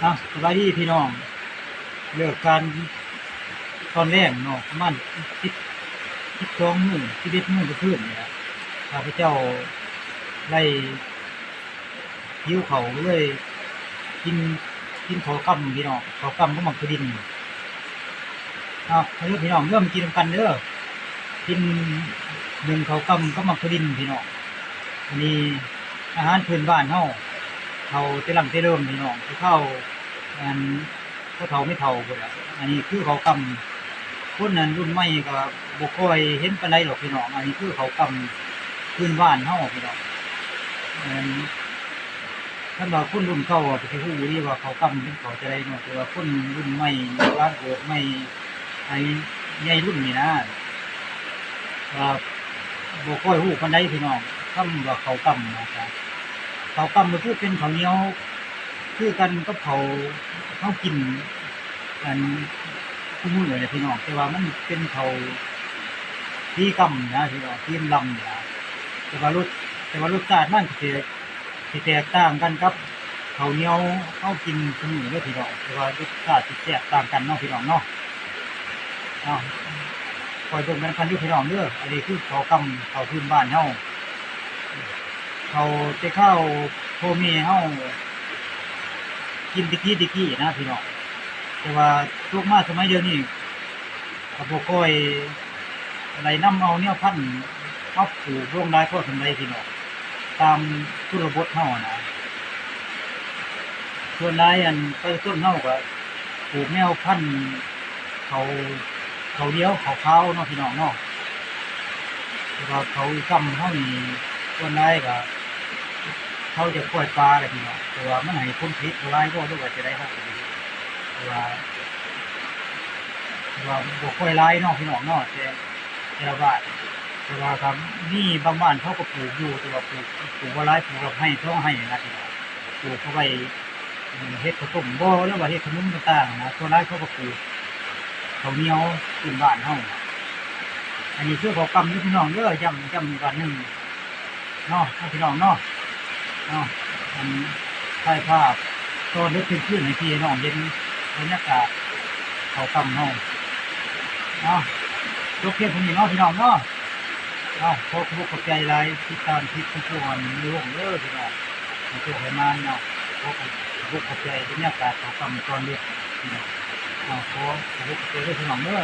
สบายดีพี่น้องเลิกการตอนแรกเนาะประมาณสิบ12 มื้อ11 มื้อก็ขึ้นนี่ล่ะข้าพเจ้าได้หิวข้าวก็เลยกินข้าวกำพี่น้องข้าวกำกับหมักถั่วดินมาเด้อพี่น้องเริ่มกินนำกันเด้อกินหนึ่งข้าวกำกับหมักถั่วดินพี่น้องอันนี้อาหารพื้นบ้านเฮาเขาแต่หลังแต่เริ่มพี่น้องสิเข้าอันบ่เฒ่าไม่เฒ่าพุ่นล่ะอันนี้คือข้าวกำคนนั้นรุ่นใหม่ก็บ่ค่อยเห็นปานใดดอกพี่น้องอันนี้คือข้าวกำพื้นบ้านเฮาพี่น้องอันคันว่าคนรุ่นเก่าอะก็สิรู้อยู่ว่าข้าวกำเป็นข้าวจั่งใดเนาะแต่ว่าคนรุ่นใหม่บ้านเกิดใหม่ไอ้ใหญ่รุ่นนี่นะก็บ่ค่อยรู้ปานใดพี่น้องคำว่าข้าวกำนะครับข้าวกำก็คือเป็นข้าวเหนียวคือกันกับข้าวเฮากินอันคุมื้อนี่พี่น้องแต่ว่ามันเป็นข้าวสีกำนะพี่น้องสีดำนี่นะแต่ว่ารสชาติมันสิแตกต่างกันกับข้าวเหนียวเฮากินซุมื้อเด้อพี่น้องแต่ว่ารสชาติสิแตกต่างกันเนาะพี่น้องเนาะอ้าวคอยเบิ่งกันคันอยู่พี่น้องเด้ออันนี้คือข้าวกำข้าวพื้นบ้านเฮาข้าวแต่ข้าวพ่อแม่เฮากินแตะกี้นะพี่น้องแต่ว่าทุกมาสมัยเดี๋ยวนี้ก็บ่ค่อยได้นำเอาแนวพันธุ์มาปลูกลงหลายพอส่ำใดพี่น้องตามชนบทเฮานะส่วนหลายอันประชาชนเฮาก็ปลูกแนวพันธุ์ข้าวเหนียวข้าวขาวเนาะพี่น้องเนาะแต่ว่าข้าวอีกำเฮานี่ส่วนหลายก็เขาจะปล่อยปลาแหละพี่น้องแต่ว่ามันให้ผลผลิตหลายกว่าหรือว่าจั่งใดเฮาก็บ่รู้แต่ว่าบ่ค่อยหลายเนาะพี่น้องเนาะแต่ละบ้านแต่ว่าก็มีบางบ้านเขาก็ปลูกอยู่แต่ว่าปลูกบ่หลายปลูกละไร่2ไร่นะพี่น้องปลูกเอาไว้เฮ็ดข้าวต้มบ่หรือว่าเฮ็ดขนมต่างๆนะส่วนหลายเขาก็ปลูกข้าวเหนียวพื้นบ้านเฮาอันนี้คือข้าวกำเด้อพี่น้องเด้อย้ำอีกบัดหนึ่งเนาะพี่น้องเนาะอันถ่ายภาพตอนดึกคืนให้พี่น้องเห็นบรรยากาศข้าวกำเฮาจบเพียงเท่านี้เนาะพี่น้องเนาะขอขอบใจหลายที่ตามคลิปทุกวันอยู่เด้อพี่น้องให้โชคให้มานเนาะขอบใจบรรยากาศข้าวกำตอนดึกพี่น้องขอขอบใจเด้อพี่น้องเด้อ